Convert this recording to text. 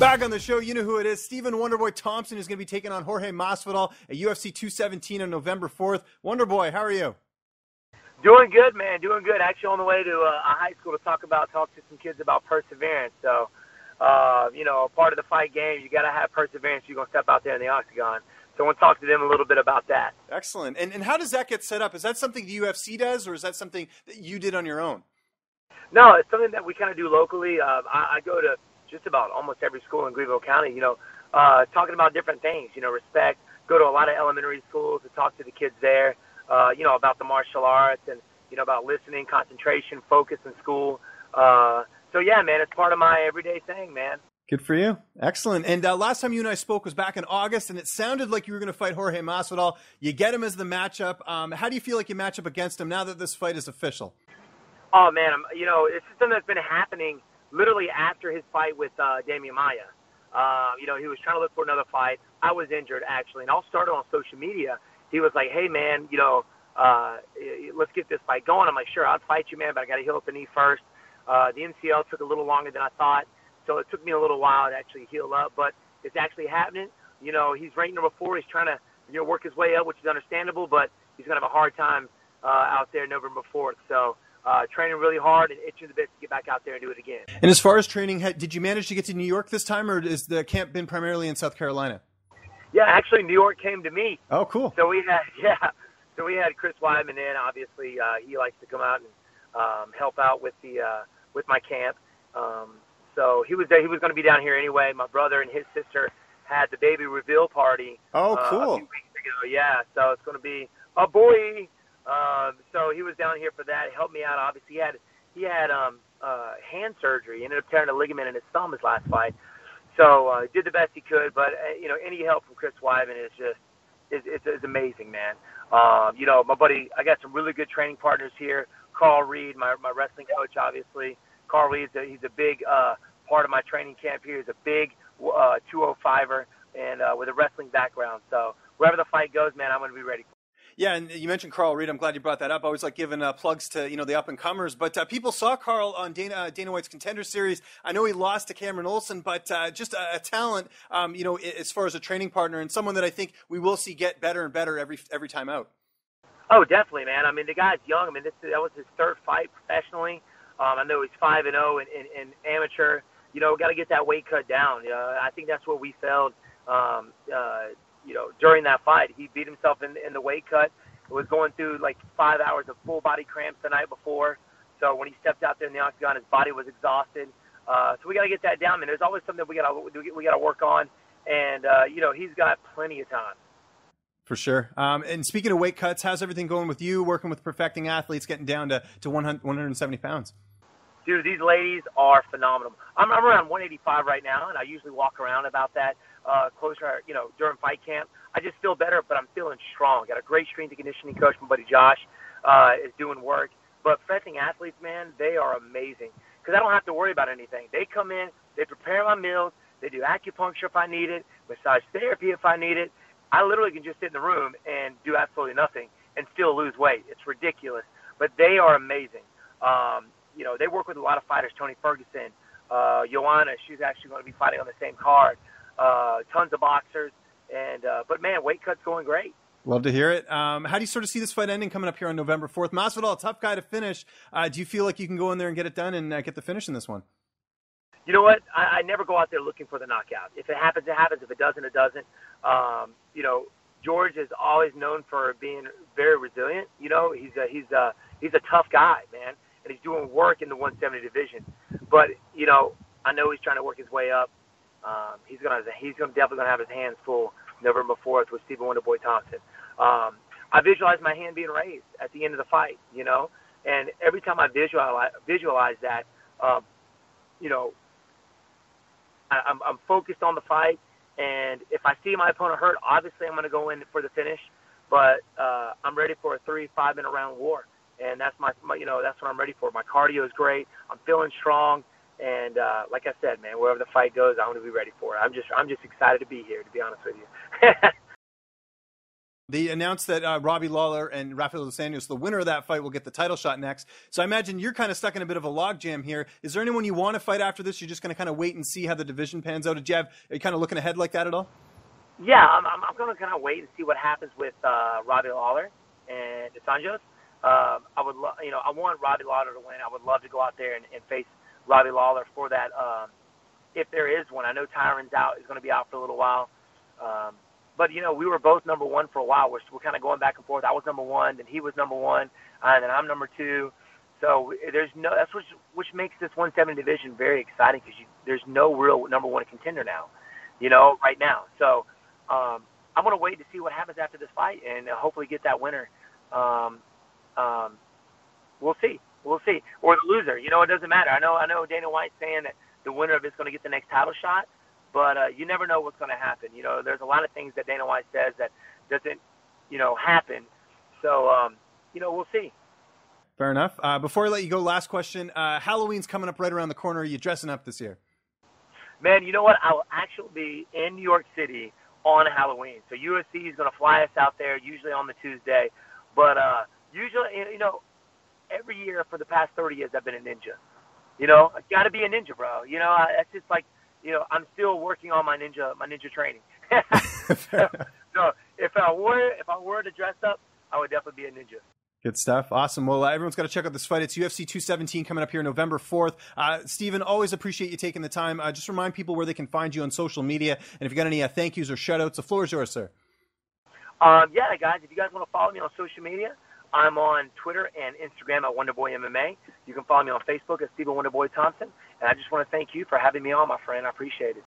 Back on the show, you know who it is. Stephen Wonderboy Thompson is going to be taking on Jorge Masvidal at UFC 217 on November 4th. Wonderboy, how are you? Doing good, man. Doing good. Actually on the way to a high school to talk to some kids about perseverance. So, part of the fight game, you got to have perseverance. You're going to step out there in the octagon. So I want to talk to them a little bit about that. Excellent. And how does that get set up? Is that something the UFC does, or is that something that you did on your own? No, it's something that we kind of do locally. I go to just about almost every school in Greenville County, talking about different things, respect. Go to a lot of elementary schools to talk to the kids there, about the martial arts and, about listening, concentration, focus in school. So, yeah, man, it's part of my everyday thing, man. Good for you. Excellent. And last time you and I spoke was back in August, and it sounded like you were going to fight Jorge Masvidal. You get him as the matchup. How do you feel like you match up against him now that this fight is official? Oh, man, it's something that's been happening literally after his fight with Damian Maia. He was trying to look for another fight. I was injured, actually, and all started on social media. He was like, hey, man, let's get this fight going. I'm like, sure, I'll fight you, man, but I got to heal up the knee first. The MCL took a little longer than I thought, so it took me a little while to actually heal up, but it's actually happening. He's ranked number 4. He's trying to work his way up, which is understandable, but he's going to have a hard time out there November 4th. So training really hard and itching the bit to get back out there and do it again. And as far as training, did you manage to get to New York this time, or has the camp been primarily in South Carolina? Yeah, actually, New York came to me. Oh, cool. So we had Chris Weidman in. Obviously, he likes to come out and help out with my camp. So he was there. He was going to be down here anyway. My brother and his sister had the baby reveal party. Oh, cool. A few weeks ago. Yeah, so it's going to be a boy. So he was down here for that. He helped me out. Obviously, he had hand surgery. He ended up tearing a ligament in his thumb his last fight. So he did the best he could. But any help from Chris Weidman is just it's amazing, man. My buddy, I got some really good training partners here. Carl Reed, my wrestling coach, obviously. Carl Reed, he's a big part of my training camp here. He's a big 205er and with a wrestling background. So wherever the fight goes, man, I'm going to be ready for it. Yeah, and you mentioned Carl Reed. I'm glad you brought that up. I always like giving plugs to the up and comers. But people saw Carl on Dana White's Contender Series. I know he lost to Cameron Olson, but just a talent. As far as a training partner and someone that I think we will see get better and better every time out. Oh, definitely, man. I mean, the guy's young. I mean, that was his 3rd fight professionally. I know he's 5-0 in amateur. Got to get that weight cut down. I think that's what we failed. During that fight, he beat himself in the weight cut. Was going through like 5 hours of full body cramps the night before. So when he stepped out there in the octagon, his body was exhausted. So we got to get that down. Man, there's always something we got to work on. And he's got plenty of time. For sure. And speaking of weight cuts, how's everything going with you, working with perfecting athletes, getting down to 170 pounds? Dude, these ladies are phenomenal. I'm around 185 right now, and I usually walk around about that closer, during fight camp. I just feel better, but I'm feeling strong. Got a great strength and conditioning coach. My buddy Josh is doing work. But perfecting athletes, man, they are amazing because I don't have to worry about anything. They come in, they prepare my meals, they do acupuncture if I need it, massage therapy if I need it. I literally can just sit in the room and do absolutely nothing and still lose weight. It's ridiculous. But they are amazing. They work with a lot of fighters. Tony Ferguson, Joanna, she's actually going to be fighting on the same card. Tons of boxers. But, man, weight cut's going great. Love to hear it. How do you sort of see this fight ending coming up here on November 4th? Masvidal, a tough guy to finish. Do you feel like you can go in there and get it done and get the finish in this one? You know what? I never go out there looking for the knockout. If it happens, it happens. If it doesn't, it doesn't. George is always known for being very resilient. He's a tough guy, man, and he's doing work in the 170 division. But I know he's trying to work his way up. He's definitely gonna have his hands full November 4th with Stephen Wonderboy Thompson. I visualize my hand being raised at the end of the fight, and every time I visualize that, I'm focused on the fight, and if I see my opponent hurt, obviously I'm going to go in for the finish. But I'm ready for a 3-5 minute round war, and that's that's what I'm ready for. My cardio is great. I'm feeling strong, and like I said, man, wherever the fight goes, I want to be ready for it. I'm just excited to be here, to be honest with you. They announced that Robbie Lawler and Rafael dos Anjos, the winner of that fight, will get the title shot next. So I imagine you're kind of stuck in a bit of a logjam here. Is there anyone you want to fight after this? You're just going to kind of wait and see how the division pans out? Are you kind of looking ahead like that at all? Yeah, I'm going to kind of wait and see what happens with Robbie Lawler and Anjos. I want Robbie Lawler to win. I would love to go out there and face Robbie Lawler for that. If there is one, I know Tyron's out. He's going to be out for a little while. But, we were both number one for a while. We're kind of going back and forth. I was number one, then he was number one, and then I'm number two. So that's which makes this 170 division very exciting because there's no real number one contender now, right now. So I'm going to wait to see what happens after this fight and hopefully get that winner. We'll see. Or the loser. It doesn't matter. I know Dana White's saying that the winner of it's going to get the next title shot. But you never know what's going to happen. There's a lot of things that Dana White says that doesn't, happen. So, we'll see. Fair enough. Before I let you go, last question. Halloween's coming up right around the corner. Are you dressing up this year? Man, you know what? I will actually be in New York City on Halloween. So UFC is going to fly us out there, usually on the Tuesday. But usually, every year for the past 30 years, I've been a ninja. I got to be a ninja, bro. That's just like, I'm still working on my ninja training. So if I were to dress up, I would definitely be a ninja. Good stuff. Awesome. Well, everyone's got to check out this fight. It's UFC 217 coming up here November 4th. Stephen, always appreciate you taking the time. Just remind people where they can find you on social media. And if you got any thank yous or shout outs, the floor is yours, sir. Yeah, guys, if you guys want to follow me on social media, I'm on Twitter and Instagram at Wonderboy MMA. You can follow me on Facebook at Stephen Wonderboy Thompson. And I just want to thank you for having me on, my friend. I appreciate it.